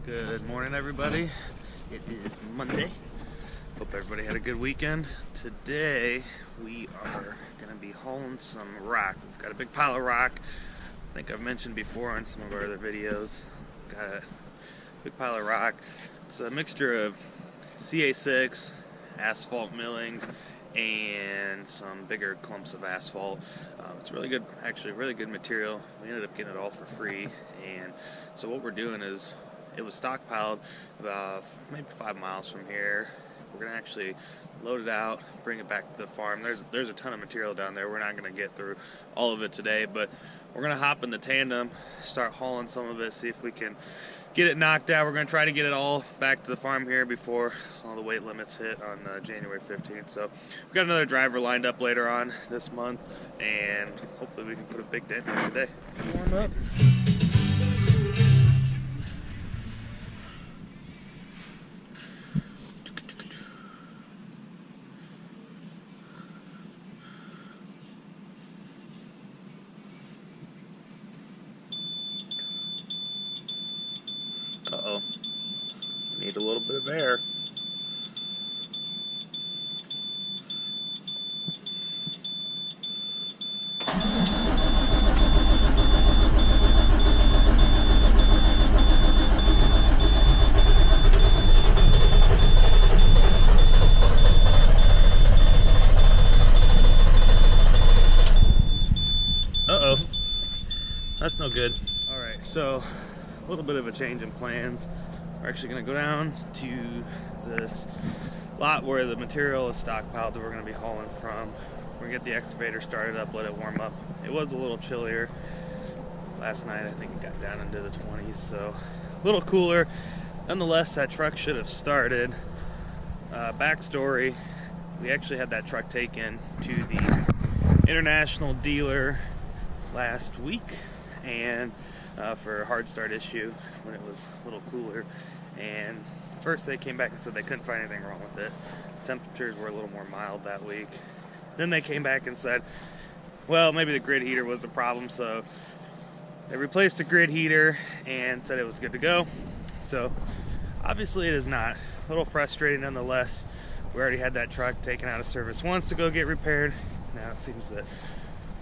Good morning, everybody. It is Monday. Hope everybody had a good weekend. Today we are going to be hauling some rock. We've got a big pile of rock. I think I've mentioned before in some of our other videos. Got a big pile of rock. It's a mixture of CA6, asphalt millings, and some bigger clumps of asphalt. It's really good, actually really good material. We ended up getting it all for free, and so what we're doing is, it was stockpiled about maybe 5 miles from here. We're gonna actually load it out, bring it back to the farm. There's a ton of material down there. We're not gonna get through all of it today, but we're gonna hop in the Tandem, start hauling some of it, see if we can get it knocked out. We're gonna try to get it all back to the farm here before all the weight limits hit on January 15th. So we've got another driver lined up later on this month, and hopefully we can put a big dent in it today. Warm up. Uh-oh, need a little bit of air. Uh-oh, that's no good. All right, so a little bit of a change in plans. We're actually going to go down to this lot where the material is stockpiled that we're going to be hauling from. We're going to get the excavator started up, let it warm up. It was a little chillier last night. I think it got down into the 20s, so a little cooler. Nonetheless, that truck should have started. Backstory, we actually had that truck taken to the international dealer last week, and for a hard start issue when it was a little cooler, and first they came back and said they couldn't find anything wrong with it. Temperatures were a little more mild that week. Then they came back and said, well, maybe the grid heater was the problem, so they replaced the grid heater and said it was good to go. So obviously it is not. A little frustrating nonetheless. We already had that truck taken out of service once to go get repaired. Now it seems that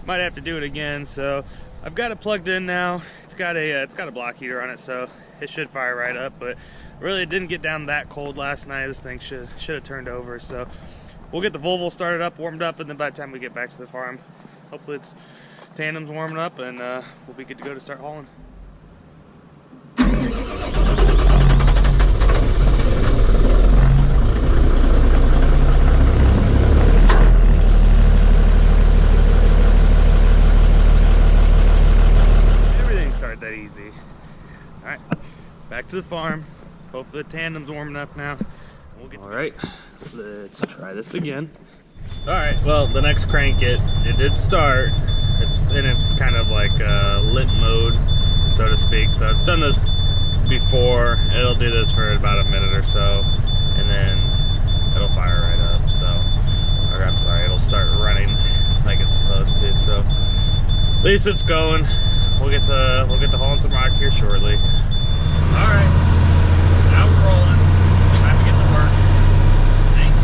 might have to do it again, so I've got it plugged in now. It's got a block heater on it, so it should fire right up. But really, it didn't get down that cold last night. This thing should have turned over. So we'll get the Volvo started up, warmed up, and then by the time we get back to the farm, hopefully it's Tandem's warming up, and we'll be good to go to start hauling. That easy. All right, back to the farm. Hopefully the Tandem's warm enough now. All right, let's try this again. All right, well, the next crank, it did start. It's kind of like lit mode, so to speak. So it's done this before. It'll do this for about a minute or so, and then it'll fire right up. So, or I'm sorry, it'll start running like it's supposed to. So at least it's going. We'll get to hauling some rock here shortly. All right, now we're rolling. Time to get to work. Thank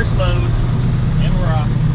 first load, and we're off.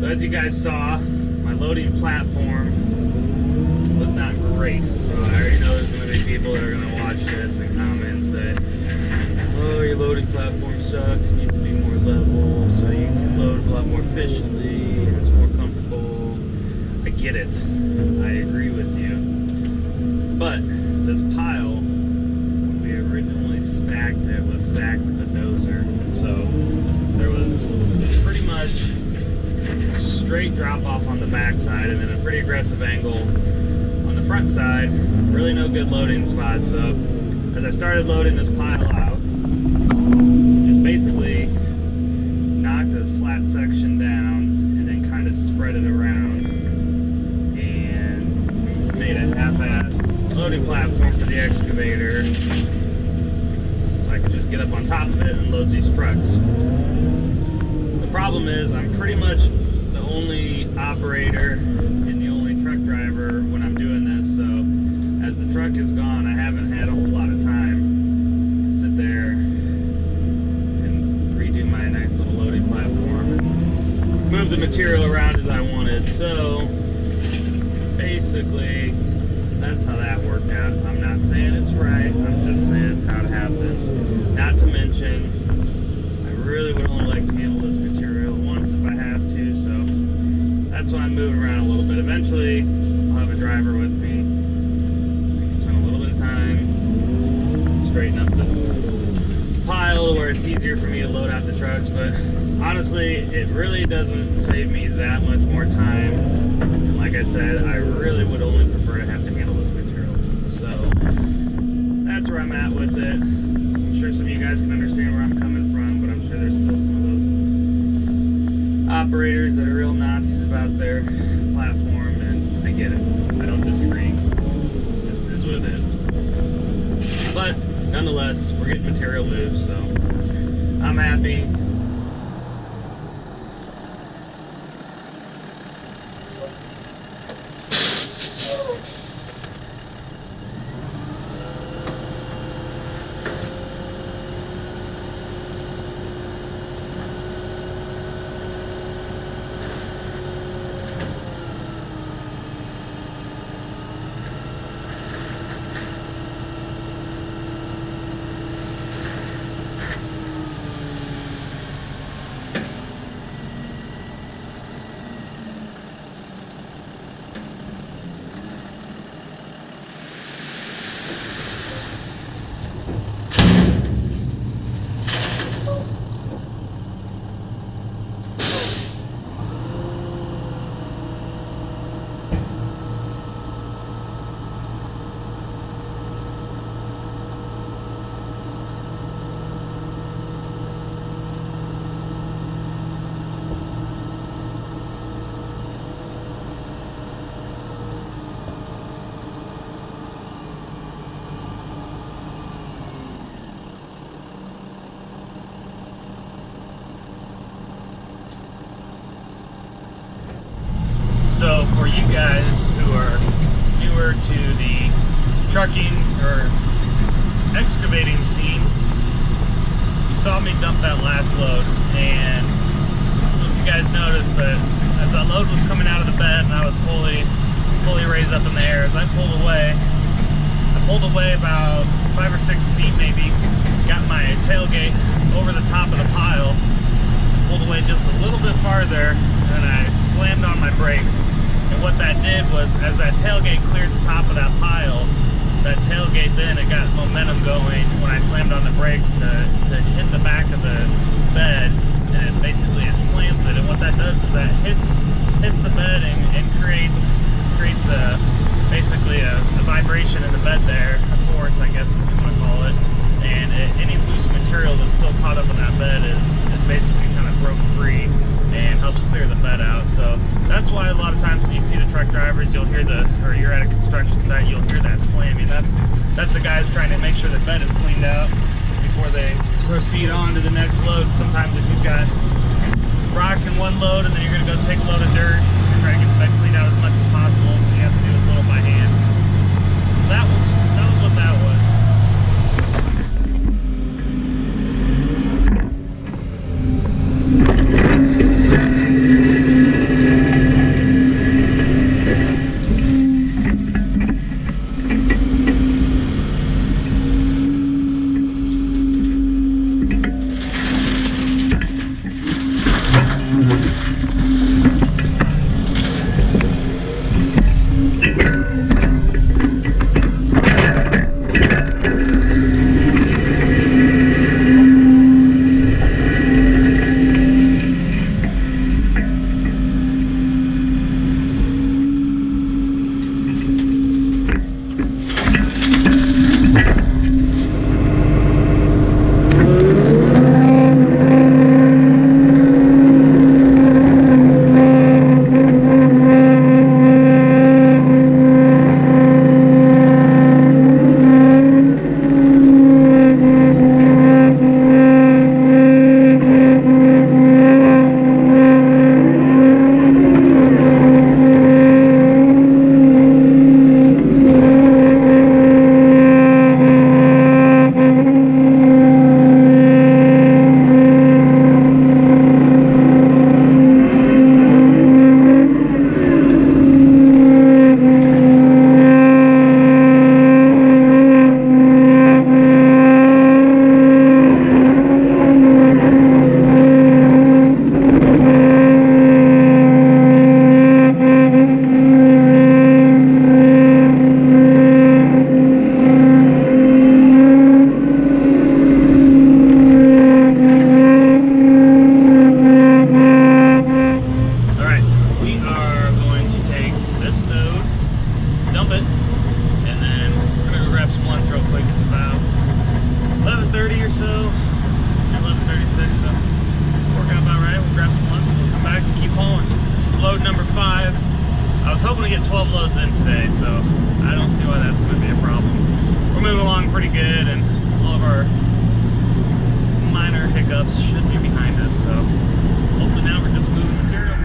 as you guys saw, my loading platform was not great. So I already know there's going to be people that are going to watch this and comment and say, oh, your loading platform sucks, it needs to be more level so you can load a lot more efficiently and it's more comfortable. I get it. I agree with you. But this pile, when we originally stacked it, was stacked with the dozer. And so there was pretty much straight drop off on the back side and then a pretty aggressive angle on the front side. Really no good loading spots. So as I started loading this pile out, just basically knocked a flat section down and then kind of spread it around and made a half-assed loading platform for the excavator so I could just get up on top of it and load these trucks. The problem is I'm pretty much the only operator and the only truck driver when I'm doing this, so as the truck is gone, I haven't had a whole lot of time to sit there and redo my nice little loading platform and move the material around as I wanted. So basically that's how that worked out. I'm not saying it's right, I'm just saying it's how it happened. Not to mention, I really would only like to handle this material once if I have to, so that's why I'm moving around a little bit. Eventually, I'll have a driver with me. I can spend a little bit of time, straighten up this pile where it's easier for me to load out the trucks, but honestly, it really doesn't save me that much more time. And like I said, I really would only prefer to have to handle this material. So that's where I'm at with it. I'm sure some of you guys can understand where I'm coming from, but I'm sure there's still some of those operators that are real Nazis about their platform, and I get it. I don't disagree. It's just is what it is. But nonetheless, we're getting material moved, so I'm happy. So for you guys who are newer to the trucking or excavating scene, you saw me dump that last load, and I don't know if you guys noticed, but as that load was coming out of the bed and I was fully raised up in the air, as I pulled away about 5 or 6 feet maybe, got my tailgate over the top of the pile, pulled away just a little bit farther, and I slammed on my brakes. And what that did was, as that tailgate cleared the top of that pile, that tailgate then, it got momentum going when I slammed on the brakes to hit the back of the bed, and it basically slams it. And what that does is that hits the bed and creates basically a vibration in the bed there, a force, I guess, if you want to call it. And any loose material that's still caught up in that bed is basically kind of broke free and helps clear the bed out. So that's why a lot of times when you see the truck drivers, you'll hear or you're at a construction site, you'll hear that slamming. That's the guys trying to make sure the bed is cleaned out before they proceed on to the next load. Sometimes if you've got rock in one load and then you're going to go take a load of dirt, you're trying to get the bed cleaned out as much as possible, so you have to do this little by hand. So that was what that was. I was hoping to get 12 loads in today, so I don't see why that's going to be a problem. We're moving along pretty good, and all of our minor hiccups should be behind us, so hopefully now we're just moving material.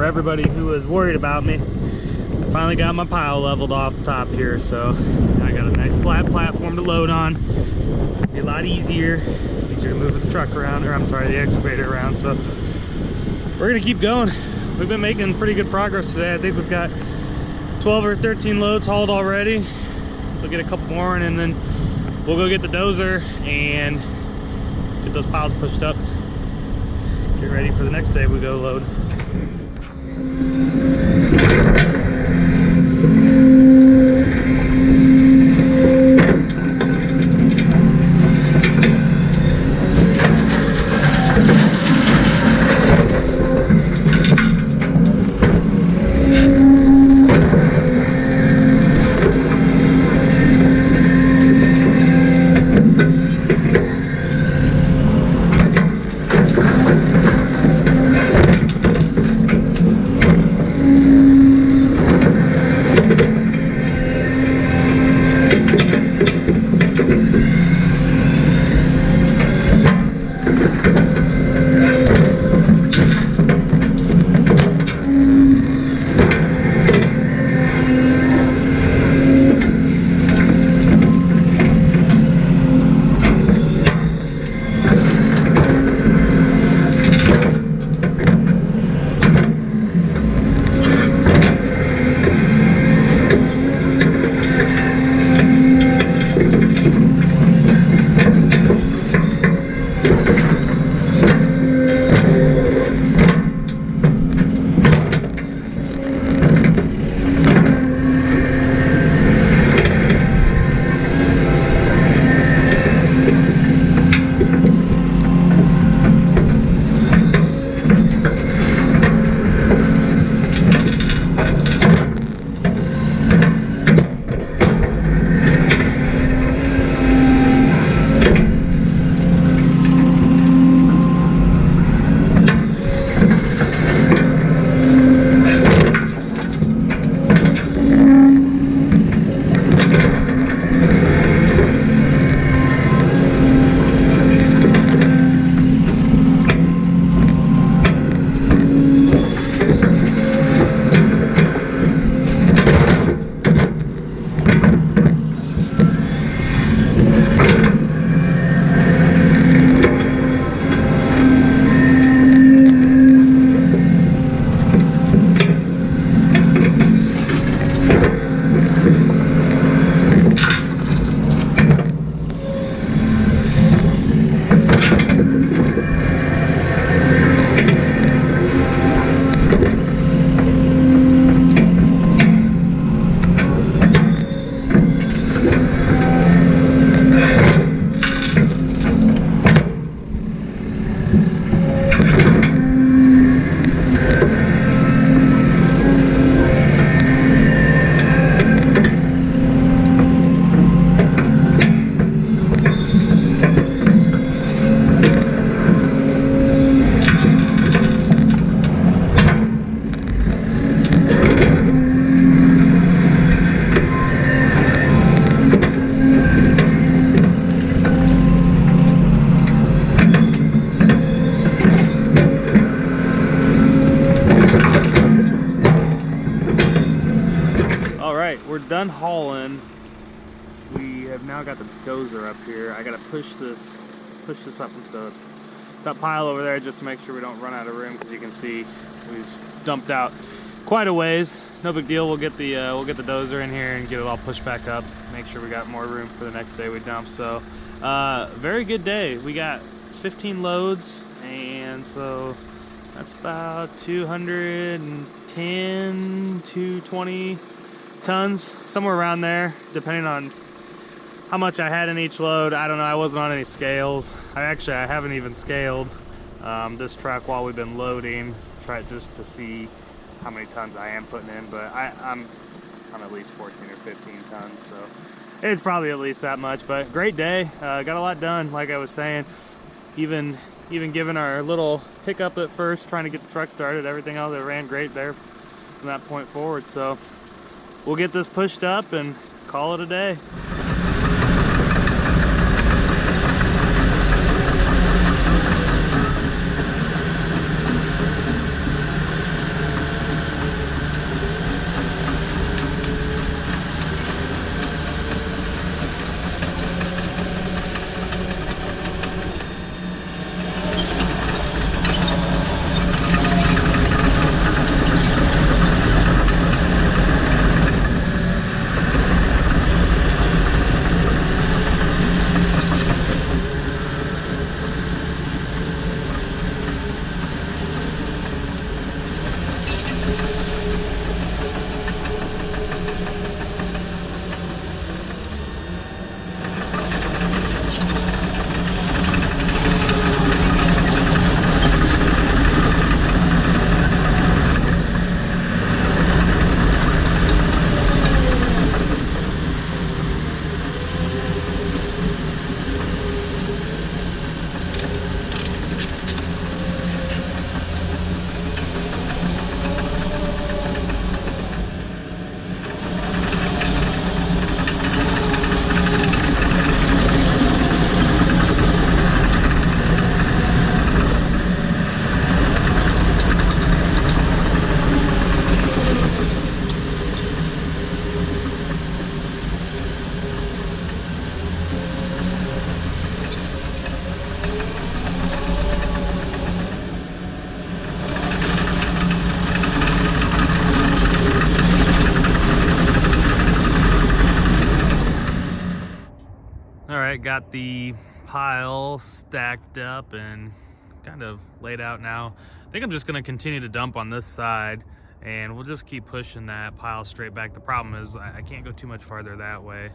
for everybody who was worried about me, I finally got my pile leveled off the top here, so I got a nice flat platform to load on. It's gonna be a lot easier to move the truck around, or I'm sorry, the excavator around. So we're gonna keep going. We've been making pretty good progress today. I think we've got 12 or 13 loads hauled already. We'll get a couple more, and then we'll go get the dozer and get those piles pushed up. Get ready for the next day we go load. We're done hauling. We have now got the dozer up here. I gotta push this up into that pile over there just to make sure we don't run out of room, because you can see we've dumped out quite a ways. No big deal. We'll get the dozer in here and get it all pushed back up. Make sure we got more room for the next day we dump. So very good day. We got 15 loads, and so that's about 210, 220 tons, somewhere around there, depending on how much I had in each load. I don't know. I wasn't on any scales. I haven't even scaled this truck while we've been loading, try just to see how many tons I am putting in, but I'm at least 14 or 15 tons, so it's probably at least that much. But great day. Got a lot done, like I was saying. Even given our little hiccup at first trying to get the truck started, everything else, it ran great there from that point forward. So we'll get this pushed up and call it a day. All right, got the pile stacked up and kind of laid out now. I think I'm just gonna continue to dump on this side, and we'll just keep pushing that pile straight back. The problem is I can't go too much farther that way.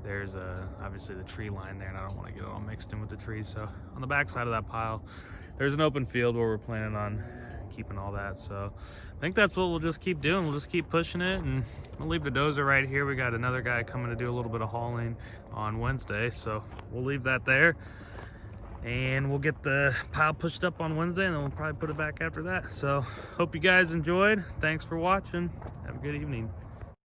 There's obviously the tree line there, and I don't want to get it all mixed in with the trees. So on the back side of that pile, there's an open field where we're planning on keeping all that. So I think that's what we'll just keep doing. We'll just keep pushing it, and we'll leave the dozer right here. We got another guy coming to do a little bit of hauling on Wednesday, so we'll leave that there. And we'll get the pile pushed up on Wednesday, and then we'll probably put it back after that. So hope you guys enjoyed. Thanks for watching. Have a good evening.